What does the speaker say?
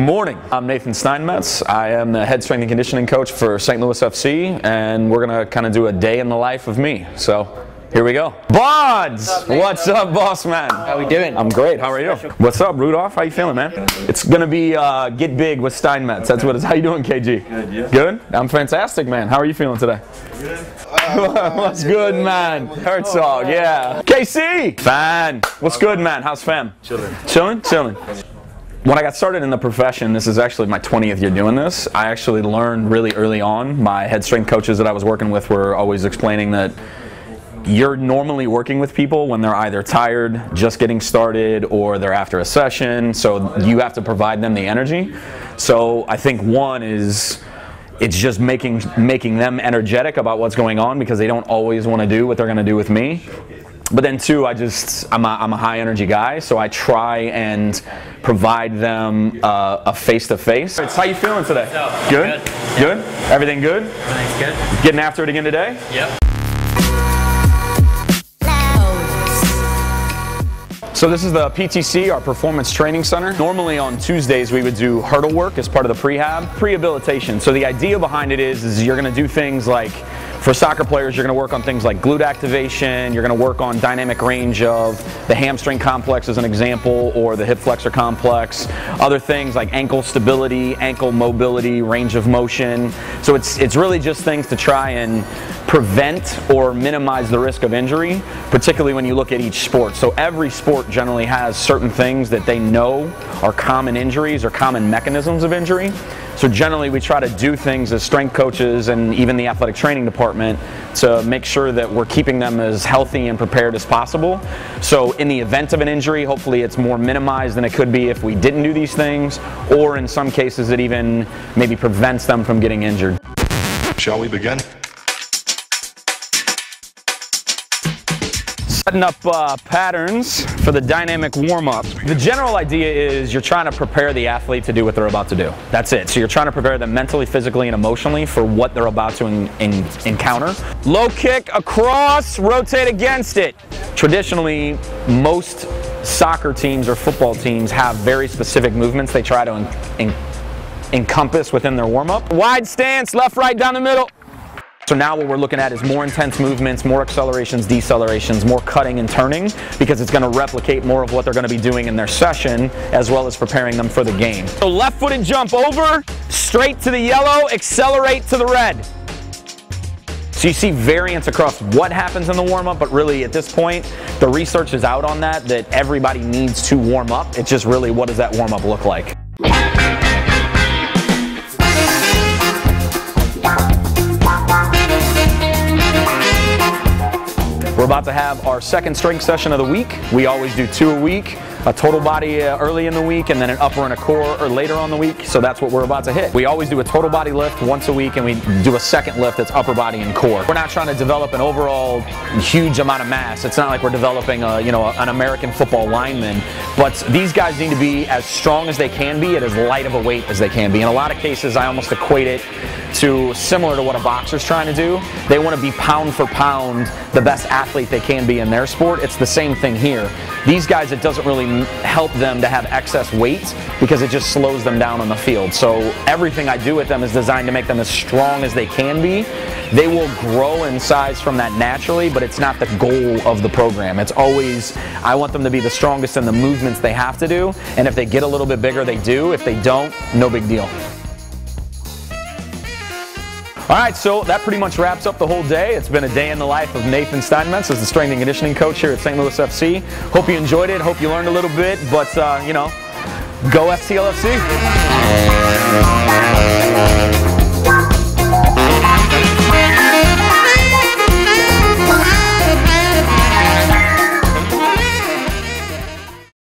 Good morning. I'm Nathan Steinmetz. I am the head strength and conditioning coach for St. Louis FC, and we're going to kind of do a day in the life of me. So here we go. Bonds! What's up, boss man? How we doing? I'm great. How are you? What's up, Rudolph? How you feeling, man? It's going to be get big with Steinmetz. That's what it's. How you doing, KG? Good, yeah. Good? I'm fantastic, man. How are you feeling today? Good. What's good, man? Herzog, yeah. KC! Fan! What's good, man? How's fam? Chilling. Chilling? Chilling. When I got started in the profession, this is actually my 20th year doing this, I actually learned really early on. My head strength coaches that I was working with were always explaining that you're normally working with people when they're either tired, just getting started, or they're after a session, so you have to provide them the energy. So I think one is it's just making them energetic about what's going on because they don't always want to do what they're going to do with me. But then two, I'm a high energy guy, so I try and provide them a face-to-face. How you feeling today? Good? Good? Everything good? Everything's good. Getting after it again today? Yep. So this is the PTC, our Performance Training Center. Normally on Tuesdays we would do hurdle work as part of the prehabilitation. So the idea behind it is you're going to do things like, for soccer players, you're going to work on things like glute activation, you're going to work on dynamic range of the hamstring complex as an example, or the hip flexor complex, other things like ankle stability, ankle mobility, range of motion. So it's really just things to try and prevent or minimize the risk of injury, particularly when you look at each sport. So every sport generally has certain things that they know are common injuries or common mechanisms of injury. So generally we try to do things as strength coaches and even the athletic training department to make sure that we're keeping them as healthy and prepared as possible. So in the event of an injury, hopefully it's more minimized than it could be if we didn't do these things, or in some cases it even maybe prevents them from getting injured. Shall we begin? Setting up patterns for the dynamic warm-up. The general idea is you're trying to prepare the athlete to do what they're about to do. That's it. So you're trying to prepare them mentally, physically, and emotionally for what they're about to encounter. Low kick across, rotate against it. Traditionally, most soccer teams or football teams have very specific movements they try to encompass within their warm-up. Wide stance, left, right, down the middle. So now what we're looking at is more intense movements, more accelerations, decelerations, more cutting and turning, because it's going to replicate more of what they're going to be doing in their session, as well as preparing them for the game. So left-footed jump over, straight to the yellow, accelerate to the red. So you see variance across what happens in the warm-up, but really at this point, the research is out on that everybody needs to warm up. It's just really what does that warm-up look like. We're about to have our second strength session of the week. We always do 2 a week, a total body early in the week, and then an upper and a core or later on the week. So that's what we're about to hit. We always do a total body lift once a week, and we do a second lift that's upper body and core. We're not trying to develop an overall huge amount of mass. It's not like we're developing an American football lineman, but these guys need to be as strong as they can be at as light of a weight as they can be. In a lot of cases, I almost equate it to similar to what a boxer's trying to do. They want to be pound for pound the best athlete they can be in their sport. It's the same thing here. These guys, it doesn't really help them to have excess weight because it just slows them down on the field. So everything I do with them is designed to make them as strong as they can be. They will grow in size from that naturally, but it's not the goal of the program. It's always, I want them to be the strongest in the movements they have to do, and if they get a little bit bigger, they do. If they don't, no big deal. All right, so that pretty much wraps up the whole day. It's been a day in the life of Nathan Steinmetz as the strength and conditioning coach here at St. Louis FC. Hope you enjoyed it. Hope you learned a little bit, but go STLFC.